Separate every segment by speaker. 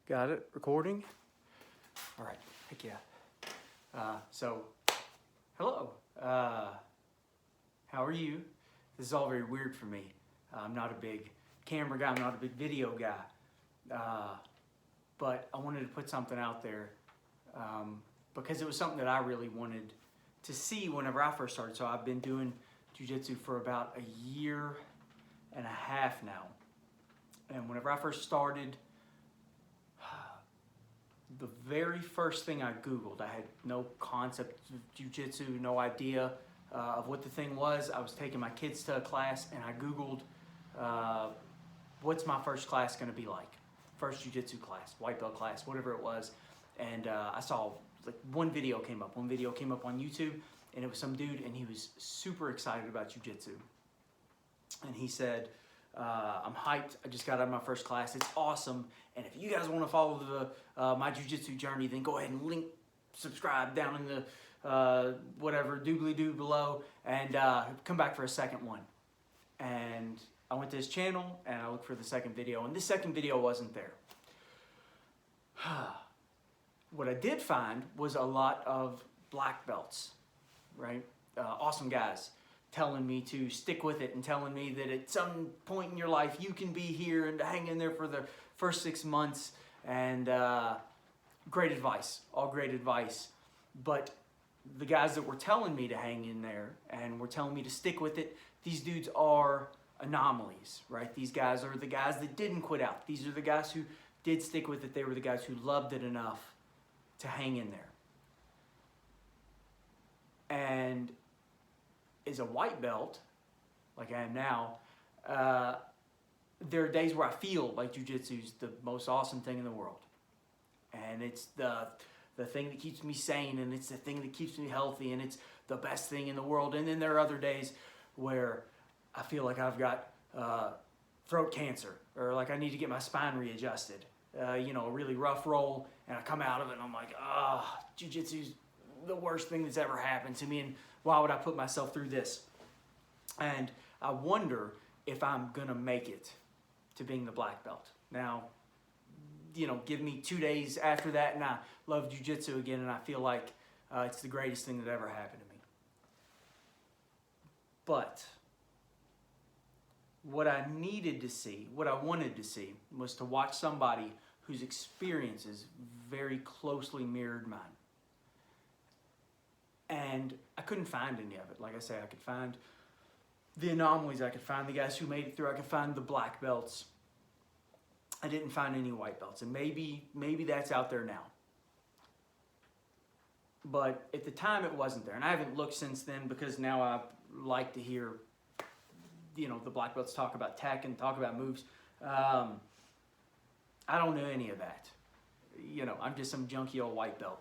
Speaker 1: Got it? Recording? All right, heck yeah. Hello. How are you? This is all very weird for me. I'm not a big camera guy, I'm not a big video guy. But I wanted to put something out there because it was something that I really wanted to see whenever I first started. So I've been doing Jiu-Jitsu for about a year and a half now. And whenever I first started, the very first thing I Googled, I had no concept of Jiu-Jitsu, no idea of what the thing was. I was taking my kids to a class and I Googled, what's my first class gonna be like? First Jiu-Jitsu class, white belt class, whatever it was. And I saw like one video came up on YouTube, and it was some dude and he was super excited about Jiu-Jitsu. And he said, I'm hyped, I just got out of my first class, it's awesome, and if you guys want to follow my Jiu-Jitsu journey, then go ahead and subscribe down in the whatever doobly-doo below, and come back for a second one. And I went to his channel and I looked for the second video, and this second video wasn't there. What I did find was a lot of black belts, right? Awesome guys telling me to stick with it and telling me that at some point in your life you can be here and hang in there for the first 6 months, and great advice, all great advice. But the guys that were telling me to hang in there and were telling me to stick with it, these dudes are anomalies, right? These guys are the guys that didn't quit out. These are the guys who did stick with it. They were the guys who loved it enough to hang in there. And as a white belt, like I am now, there are days where I feel like Jiu-Jitsu is the most awesome thing in the world. And it's the thing that keeps me sane, and it's the thing that keeps me healthy, and it's the best thing in the world. And then there are other days where I feel like I've got throat cancer, or like I need to get my spine readjusted. You know, a really rough roll, and I come out of it and I'm like, Jiu-Jitsu's the worst thing that's ever happened to me, and why would I put myself through this? And I wonder if I'm gonna make it to being the black belt. Now, you know, give me 2 days after that and I love Jiu-Jitsu again, and I feel like it's the greatest thing that ever happened to me. But what I needed to see, what I wanted to see, was to watch somebody whose experiences very closely mirrored mine. And I couldn't find any of it. Like I say, I could find the anomalies, I could find the guys who made it through, I could find the black belts. I didn't find any white belts, and maybe that's out there now. But at the time it wasn't there, and I haven't looked since then, because now I like to hear, you know, the black belts talk about tech and talk about moves. I don't know any of that. You know, I'm just some junky old white belt.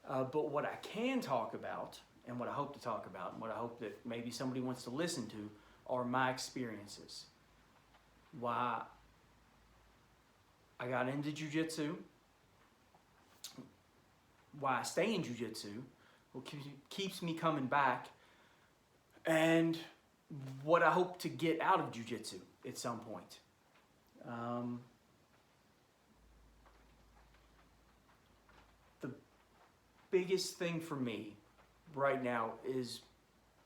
Speaker 1: But what I can talk about, and what I hope to talk about, and what I hope that maybe somebody wants to listen to, are my experiences. Why I got into Jiu-Jitsu, why I stay in Jiu-Jitsu, what keeps me coming back, and what I hope to get out of Jiu-Jitsu at some point. The biggest thing for me right now is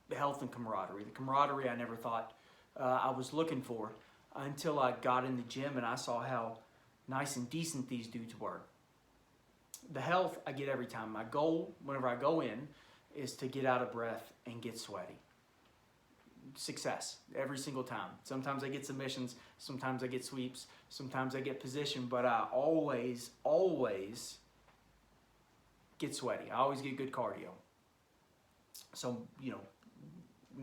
Speaker 1: the health and camaraderie. The camaraderie I never thought I was looking for until I got in the gym and I saw how nice and decent these dudes were. The health I get every time. My goal whenever I go in is to get out of breath and get sweaty. Success every single time. Sometimes I get submissions, sometimes I get sweeps, sometimes I get position, but I always get sweaty. I always get good cardio. So, you know,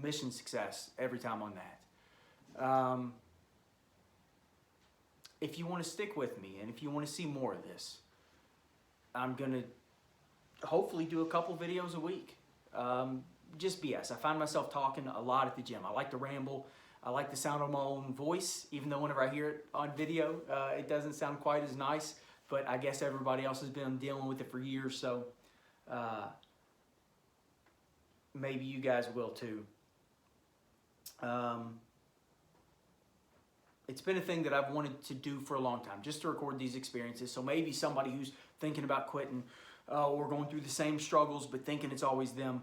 Speaker 1: mission success every time on that. If you want to stick with me, and if you want to see more of this, I'm gonna hopefully do a couple videos a week. Just BS. I find myself talking a lot at the gym. I like to ramble. I like the sound of my own voice, even though whenever I hear it on video, it doesn't sound quite as nice, but I guess everybody else has been dealing with it for years, so maybe you guys will too. it's been a thing that I've wanted to do for a long time, just to record these experiences. So maybe somebody who's thinking about quitting or going through the same struggles but thinking it's always them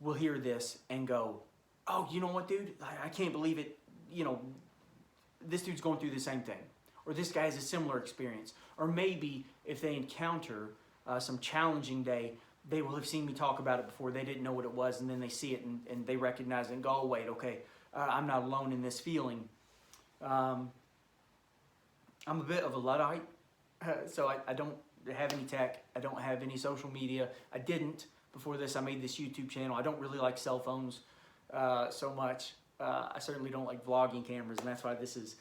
Speaker 1: will hear this and go, oh, you know what, dude? I can't believe it. You know, this dude's going through the same thing. Or this guy has a similar experience. Or maybe if they encounter some challenging day, they will have seen me talk about it before. They didn't know what it was, and then they see it and they recognize it and go, oh, wait, okay, I'm not alone in this feeling. I'm a bit of a Luddite, so I don't have any tech. I don't have any social media. I didn't before this. I made this YouTube channel. I don't really like cell phones so much. I certainly don't like vlogging cameras, and that's why this is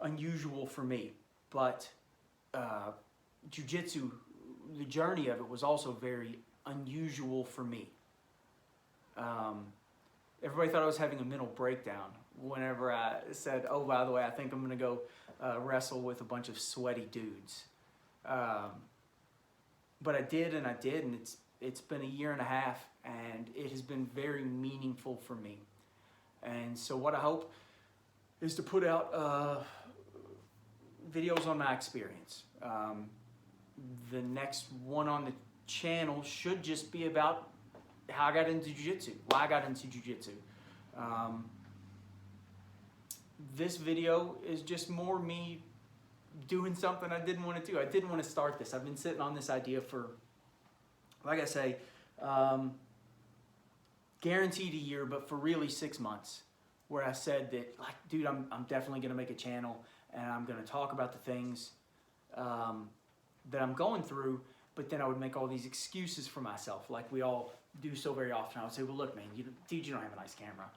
Speaker 1: unusual for me. But Jiu-Jitsu, the journey of it was also very unusual for me. Everybody thought I was having a mental breakdown whenever I said, oh, by the way, I think I'm going to go wrestle with a bunch of sweaty dudes. But I did, and it's been a year and a half, and it has been very meaningful for me. And so what I hope is to put out videos on my experience. The next one on the channel should just be about how I got into Jiu-Jitsu, why I got into Jiu-Jitsu. This video is just more me doing something I didn't want to do. I didn't want to start this. I've been sitting on this idea for, like I say, guaranteed a year, but for really 6 months, where I said that, like, dude, I'm definitely going to make a channel, and I'm going to talk about the things that I'm going through, but then I would make all these excuses for myself, like we all do so very often. I would say, well, look, man, dude, you don't have a nice camera.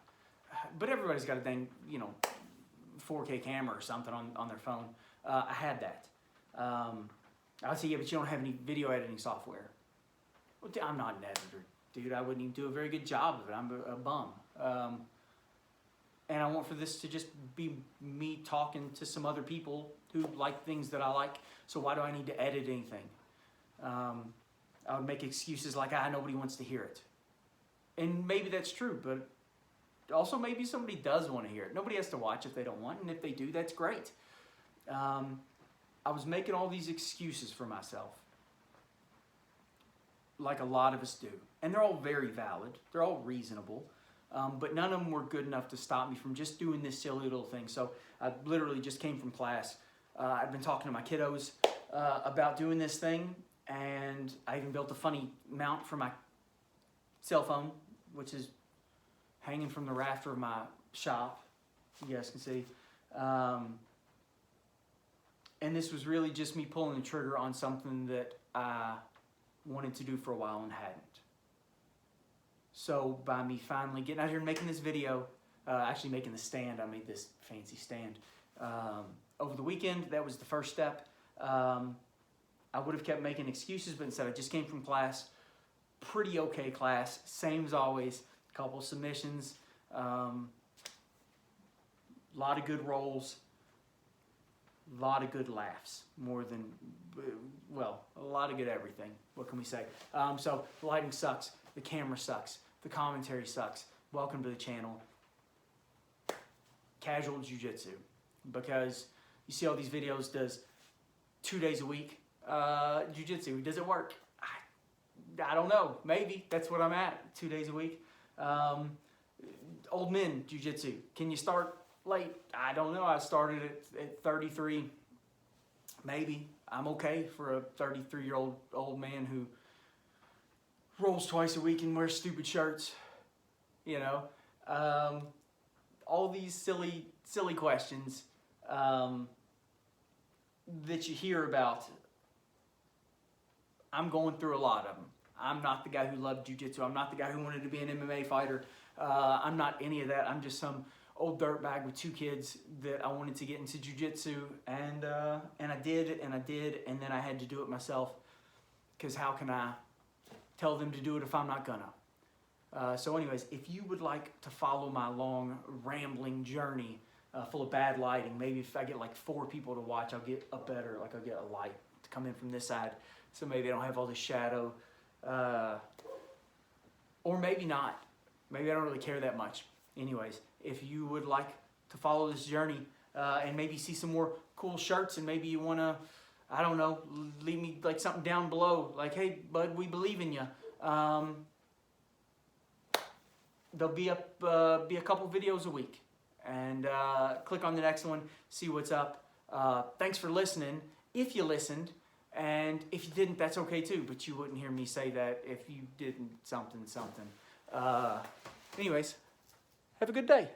Speaker 1: But everybody's got a dang, 4K camera or something on their phone. I had that. I would say, yeah, but you don't have any video editing software. Well, I'm not an editor, dude. I wouldn't even do a very good job of it. I'm a bum. And I want for this to just be me talking to some other people who like things that I like. So why do I need to edit anything? I would make excuses like, nobody wants to hear it. And maybe that's true, but also maybe somebody does want to hear it. Nobody has to watch if they don't want, and if they do, that's great. I was making all these excuses for myself, like a lot of us do. And they're all very valid. They're all reasonable. But none of them were good enough to stop me from just doing this silly little thing. So I literally just came from class. I've been talking to my kiddos about doing this thing. And I even built a funny mount for my cell phone, which is hanging from the rafter of my shop. You guys can see. And this was really just me pulling the trigger on something that I wanted to do for a while and hadn't. So by me finally getting out here and making this video, actually making the stand, I made this fancy stand. Over the weekend, that was the first step. I would have kept making excuses, but instead I just came from class. Pretty okay class, same as always. A couple submissions, a lot of good rolls, a lot of good laughs, more than, well, a lot of good everything. What can we say? So the lighting sucks, the camera sucks, the commentary sucks. Welcome to the channel, Casual Jiu-Jitsu, because you see all these videos, does 2 days a week Jiu-Jitsu. Does it work? I don't know. Maybe. That's what I'm at, 2 days a week. Old men Jiu-Jitsu. Can you start late? I don't know. I started at 33. Maybe. I'm okay for a 33-year-old old man who rolls twice a week and wears stupid shirts. All these silly questions that you hear about. I'm going through a lot of them. I'm not the guy who loved Jiu-Jitsu. I'm not the guy who wanted to be an MMA fighter. I'm not any of that. I'm just some old dirtbag with 2 kids that I wanted to get into Jiu-Jitsu, and I did, and then I had to do it myself, because how can I tell them to do it if I'm not gonna? So anyways, if you would like to follow my long, rambling journey full of bad lighting, maybe if I get like 4 people to watch, I'll get I'll get a light to come in from this side, so maybe I don't have all this shadow, or maybe not. Maybe I don't really care that much. Anyways, if you would like to follow this journey, and maybe see some more cool shirts, and maybe you want to, I don't know, leave me like something down below, like, hey, bud, we believe in you. There'll be a couple videos a week, and click on the next one, see what's up. Thanks for listening, if you listened, and if you didn't, that's okay too, but you wouldn't hear me say that if you didn't something. Anyways, have a good day.